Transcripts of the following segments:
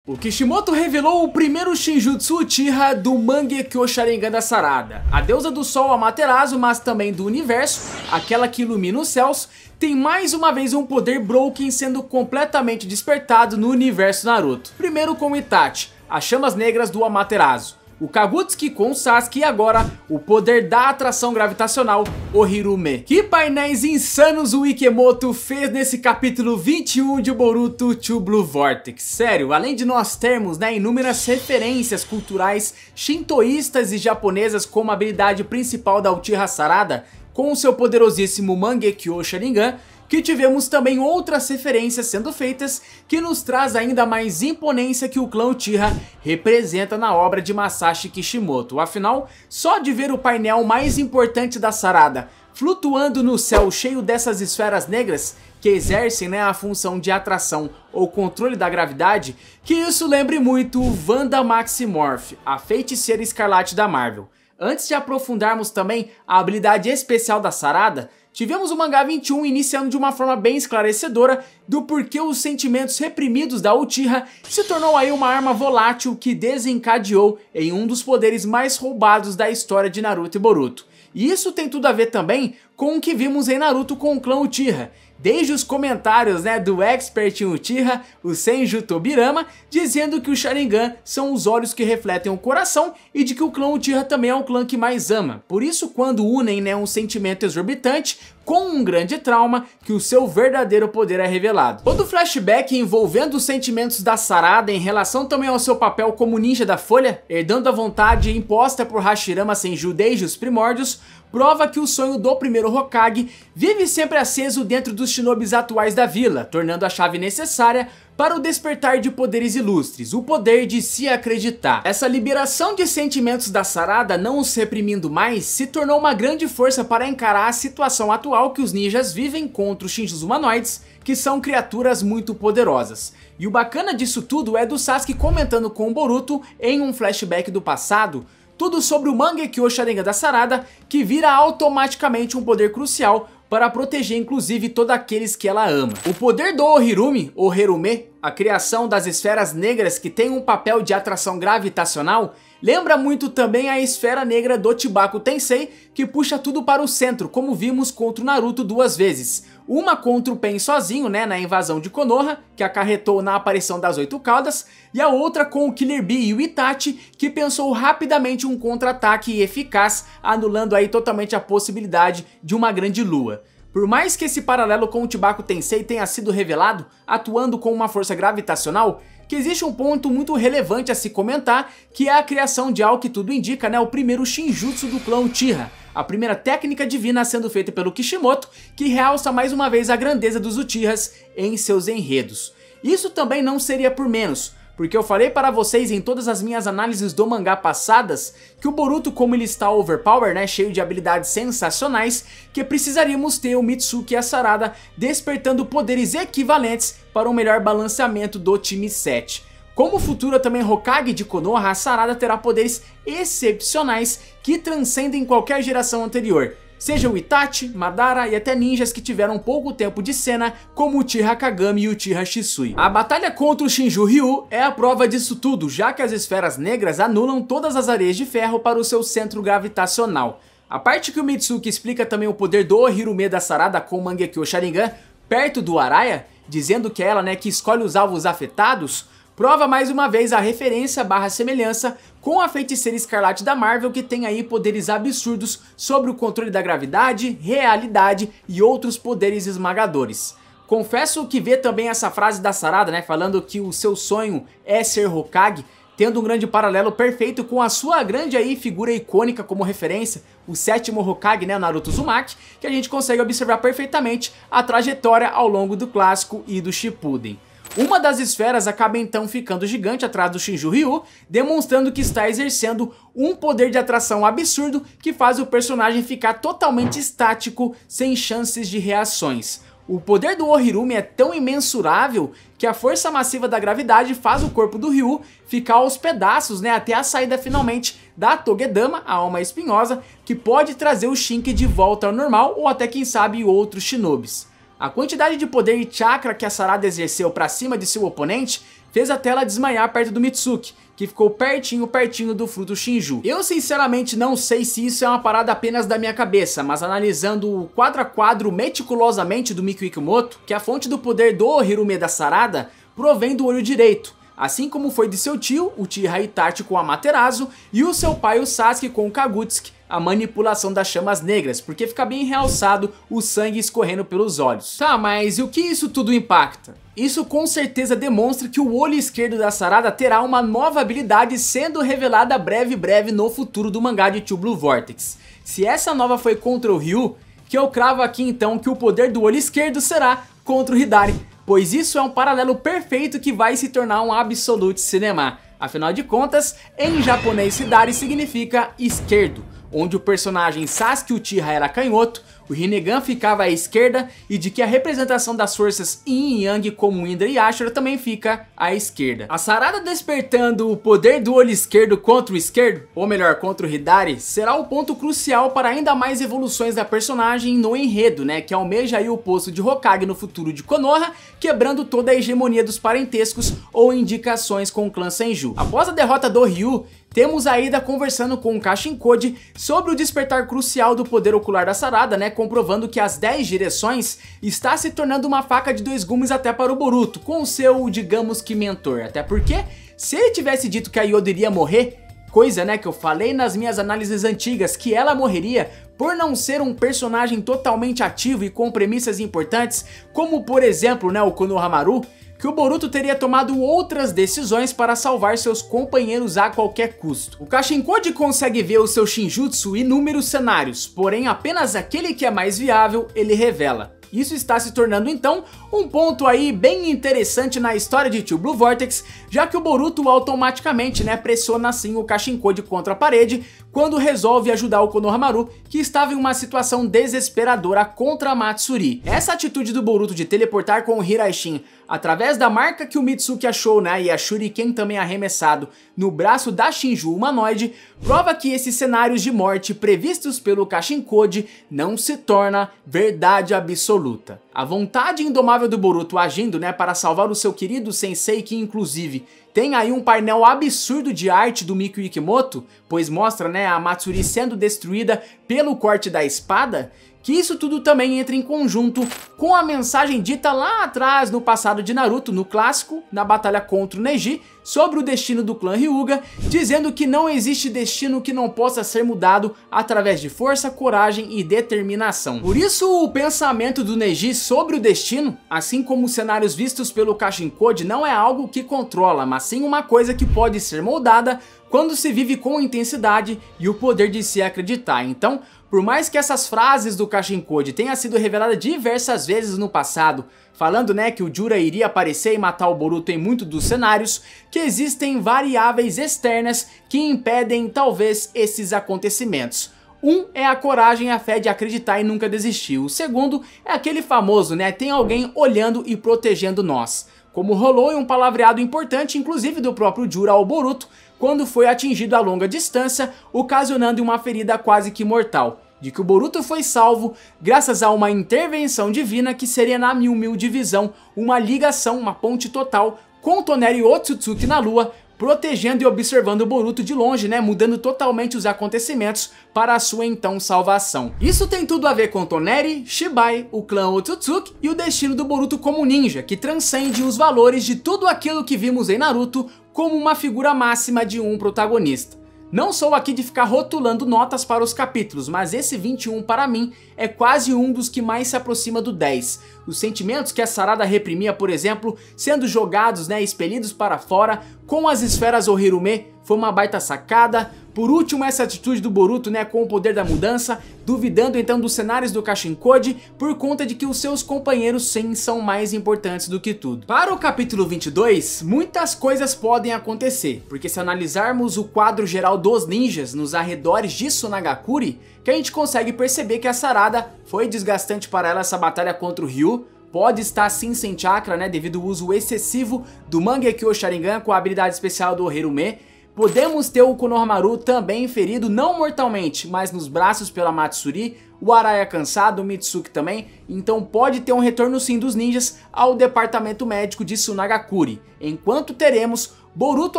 O Kishimoto revelou o primeiro Shinjutsu Uchiha do Mangekyo Sharingan da Sarada. A deusa do sol Amaterasu, mas também do universo, aquela que ilumina os céus, tem mais uma vez um poder Broken sendo completamente despertado no universo Naruto. Primeiro com Itachi, as chamas negras do Amaterasu, o Kagutsuki com o Sasuke e agora o poder da atração gravitacional, o Hirume. Que painéis insanos o Ikemoto fez nesse capítulo 21 de Boruto to Blue Vortex. Sério, além de nós termos inúmeras referências culturais shintoístas e japonesas como a habilidade principal da Uchiha Sarada, com o seu poderosíssimo Mangekyo Sharingan, que tivemos também outras referências sendo feitas que nos traz ainda mais imponência que o clã Uchiha representa na obra de Masashi Kishimoto. Afinal, só de ver o painel mais importante da Sarada flutuando no céu cheio dessas esferas negras que exercem a função de atração ou controle da gravidade, que isso lembre muito Wanda Maximoff, a feiticeira escarlate da Marvel. Antes de aprofundarmos também a habilidade especial da Sarada, tivemos o mangá 21 iniciando de uma forma bem esclarecedora do porquê os sentimentos reprimidos da Uchiha se tornou aí uma arma volátil que desencadeou em um dos poderes mais roubados da história de Naruto e Boruto. E isso tem tudo a ver também com o que vimos em Naruto com o clã Uchiha. Desde os comentários do expert em Uchiha, o Senju Tobirama, dizendo que o Sharingan são os olhos que refletem o coração e de que o clã Uchiha também é o clã que mais ama. Por isso, quando unem um sentimento exorbitante com um grande trauma, que o seu verdadeiro poder é revelado. Todo flashback envolvendo os sentimentos da Sarada em relação também ao seu papel como ninja da Folha, herdando a vontade imposta por Hashirama Senju desde os primórdios, prova que o sonho do primeiro Hokage vive sempre aceso dentro dos shinobis atuais da vila, tornando a chave necessária para o despertar de poderes ilustres, o poder de se acreditar. Essa liberação de sentimentos da Sarada, não os reprimindo mais, se tornou uma grande força para encarar a situação atual que os ninjas vivem contra os Shinjus humanoides, que são criaturas muito poderosas. E o bacana disso tudo é do Sasuke comentando com o Boruto em um flashback do passado, tudo sobre o Mangekyo Sharingan da Sarada, que vira automaticamente um poder crucial para proteger inclusive todos aqueles que ela ama. O poder do Ohirumi, ou Herume, a criação das esferas negras que tem um papel de atração gravitacional, lembra muito também a esfera negra do Chibaku Tensei, que puxa tudo para o centro, como vimos contra o Naruto duas vezes. Uma contra o Pain sozinho, na invasão de Konoha, que acarretou na aparição das 8 caudas, e a outra com o Killer Bee e o Itachi, que pensou rapidamente um contra-ataque eficaz, anulando aí totalmente a possibilidade de uma grande lua. Por mais que esse paralelo com o Chibaku Tensei tenha sido revelado, atuando com uma força gravitacional, que existe um ponto muito relevante a se comentar, que é a criação de algo que tudo indica, o primeiro Shinjutsu do clã Uchiha, a primeira técnica divina sendo feita pelo Kishimoto, que realça mais uma vez a grandeza dos Uchihas em seus enredos. Isso também não seria por menos, porque eu falei para vocês em todas as minhas análises do mangá passadas que o Boruto, como ele está overpower, cheio de habilidades sensacionais, que precisaríamos ter o Mitsuki e a Sarada despertando poderes equivalentes para um melhor balanceamento do time 7. Como futura também Hokage de Konoha, a Sarada terá poderes excepcionais que transcendem qualquer geração anterior. Seja o Itachi, Madara e até ninjas que tiveram pouco tempo de cena, como o Uchiha Kagami e o Uchiha Shisui. A batalha contra o Shinju Ryu é a prova disso tudo, já que as esferas negras anulam todas as areias de ferro para o seu centro gravitacional. A parte que o Mitsuki explica também o poder do Hirume da Sarada com o Mangekyo Sharingan, perto do Araya, dizendo que é ela que escolhe os alvos afetados, prova mais uma vez a referência / semelhança com a feiticeira escarlate da Marvel, que tem aí poderes absurdos sobre o controle da gravidade, realidade e outros poderes esmagadores. Confesso que ver também essa frase da Sarada, falando que o seu sonho é ser Hokage, tendo um grande paralelo perfeito com a sua grande aí figura icônica como referência, o 7º Hokage, Naruto Uzumaki, que a gente consegue observar perfeitamente a trajetória ao longo do clássico e do Shippuden. Uma das esferas acaba então ficando gigante atrás do Shinju Ryu, demonstrando que está exercendo um poder de atração absurdo que faz o personagem ficar totalmente estático, sem chances de reações. O poder do Ohirumi é tão imensurável que a força massiva da gravidade faz o corpo do Ryu ficar aos pedaços, até a saída finalmente da Togedama, a alma espinhosa, que pode trazer o Shinki de volta ao normal ou até quem sabe outros shinobis. A quantidade de poder e chakra que a Sarada exerceu para cima de seu oponente fez até ela desmaiar perto do Mitsuki, que ficou pertinho do fruto Shinju. Eu sinceramente não sei se isso é uma parada apenas da minha cabeça, mas analisando o quadro a quadro meticulosamente do Miku Ikumoto, que a fonte do poder do Hirume da Sarada provém do olho direito, assim como foi de seu tio, o Uchiha Itachi com o Amaterasu, e o seu pai, o Sasuke, com o Kagutsuki, a manipulação das chamas negras, porque fica bem realçado o sangue escorrendo pelos olhos. Tá, mas e o que isso tudo impacta? Isso com certeza demonstra que o olho esquerdo da Sarada terá uma nova habilidade sendo revelada breve no futuro do mangá de Two Blue Vortex. Se essa nova foi contra o Ryu, que eu cravo aqui então que o poder do olho esquerdo será contra o Hidari, pois isso é um paralelo perfeito que vai se tornar um Absolute Cinema. Afinal de contas, em japonês Hidari significa esquerdo, onde o personagem Sasuke Uchiha era canhoto, o Rinnegan ficava à esquerda, e de que a representação das forças Yin e Yang como Indra e Ashura também fica à esquerda. A Sarada despertando o poder do olho esquerdo contra o esquerdo, ou melhor, contra o Hidari, será o ponto crucial para ainda mais evoluções da personagem no enredo, né, que almeja aí o posto de Hokage no futuro de Konoha, quebrando toda a hegemonia dos parentescos ou indicações com o clã Senju. Após a derrota do Ryu, temos a Ida conversando com o Kashinkode sobre o despertar crucial do poder ocular da Sarada, né, comprovando que as 10 direções está se tornando uma faca de dois gumes até para o Boruto, com o seu, digamos que, mentor. Até porque, se ele tivesse dito que a Yoda iria morrer, coisa, né, que eu falei nas minhas análises antigas, que ela morreria por não ser um personagem totalmente ativo e com premissas importantes, como por exemplo, né, o Konohamaru, que o Boruto teria tomado outras decisões para salvar seus companheiros a qualquer custo. O Kashinkode consegue ver o seu Shinjutsu em inúmeros cenários, porém apenas aquele que é mais viável ele revela. Isso está se tornando então um ponto aí bem interessante na história de Two Blue Vortex, já que o Boruto automaticamente, né, pressiona assim o Kashinkode contra a parede quando resolve ajudar o Konohamaru, que estava em uma situação desesperadora contra a Matsuri. Essa atitude do Boruto de teleportar com o Hiraishin através da marca que o Mitsuki achou, né, e a Shuriken também arremessado no braço da Shinju humanoide, prova que esses cenários de morte previstos pelo Kashinkode não se torna verdade absoluta. A vontade indomável do Boruto agindo, né, para salvar o seu querido sensei, que inclusive tem aí um painel absurdo de arte do Miku Ikumoto, pois mostra, né, a Matsuri sendo destruída pelo corte da espada, que isso tudo também entra em conjunto com a mensagem dita lá atrás no passado de Naruto, no clássico, na batalha contra o Neji, sobre o destino do clã Hyuga, dizendo que não existe destino que não possa ser mudado através de força, coragem e determinação. Por isso o pensamento do Neji sobre o destino, assim como os cenários vistos pelo Kashinkode, não é algo que controla, mas sim uma coisa que pode ser moldada quando se vive com intensidade e o poder de se acreditar. Então, por mais que essas frases do Kashinkode tenham sido reveladas diversas vezes no passado, falando, né, que o Jura iria aparecer e matar o Boruto em muitos dos cenários, que existem variáveis externas que impedem talvez esses acontecimentos. Um é a coragem e a fé de acreditar e nunca desistir. O segundo é aquele famoso, né, tem alguém olhando e protegendo nós. Como rolou em um palavreado importante, inclusive do próprio Jura ao Boruto, quando foi atingido a longa distância, ocasionando uma ferida quase que mortal, de que o Boruto foi salvo graças a uma intervenção divina que seria, na minha humilde visão, uma ligação, uma ponte total com Toneri Otsutsuki na lua, protegendo e observando o Boruto de longe, né, mudando totalmente os acontecimentos para a sua então salvação. Isso tem tudo a ver com Toneri, Shibai, o clã Otsutsuki e o destino do Boruto como ninja, que transcende os valores de tudo aquilo que vimos em Naruto como uma figura máxima de um protagonista. Não sou aqui de ficar rotulando notas para os capítulos, mas esse 21 para mim é quase um dos que mais se aproxima do 10. Os sentimentos que a Sarada reprimia, por exemplo, sendo jogados, né, expelidos para fora, com as esferas Ohirume, foi uma baita sacada. Por último, essa atitude do Boruto, né, com o poder da mudança, duvidando então dos cenários do Kashinkode, por conta de que os seus companheiros sim são mais importantes do que tudo. Para o capítulo 22, muitas coisas podem acontecer, porque se analisarmos o quadro geral dos ninjas nos arredores de Sunagakure, que a gente consegue perceber que a Sarada foi desgastante para ela essa batalha contra o Ryu, pode estar sim sem chakra, né, devido ao uso excessivo do Mangekyo Sharingan com a habilidade especial do Hirume. Podemos ter o Konohamaru também ferido, não mortalmente, mas nos braços pela Matsuri, o Araya cansado, o Mitsuki também, então pode ter um retorno sim dos ninjas ao departamento médico de Tsunagakure, enquanto teremos Boruto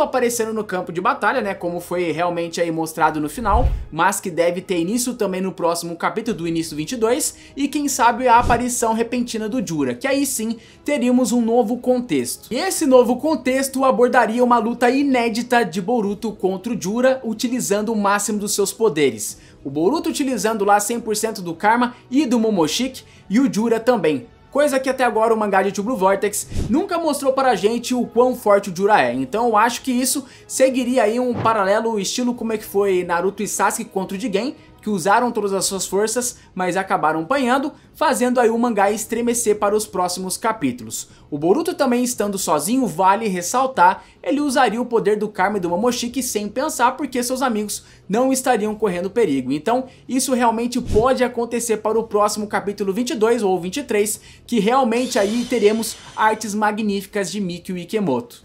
aparecendo no campo de batalha, né, como foi realmente aí mostrado no final, mas que deve ter início também no próximo capítulo do início 22, e quem sabe a aparição repentina do Jura, que aí sim teríamos um novo contexto. E esse novo contexto abordaria uma luta inédita de Boruto contra o Jura, utilizando o máximo dos seus poderes. O Boruto utilizando lá 100% do Karma e do Momoshiki, e o Jura também. Coisa que até agora o mangá de Two Blue Vortex nunca mostrou para a gente o quão forte o Jura é. Então eu acho que isso seguiria aí um paralelo estilo como é que foi Naruto e Sasuke contra o Jigen, que usaram todas as suas forças, mas acabaram apanhando, fazendo aí o mangá estremecer para os próximos capítulos. O Boruto também estando sozinho, vale ressaltar, ele usaria o poder do Karma e do Momoshiki sem pensar, porque seus amigos não estariam correndo perigo. Então isso realmente pode acontecer para o próximo capítulo 22 ou 23, que realmente aí teremos artes magníficas de Mikio Ikemoto.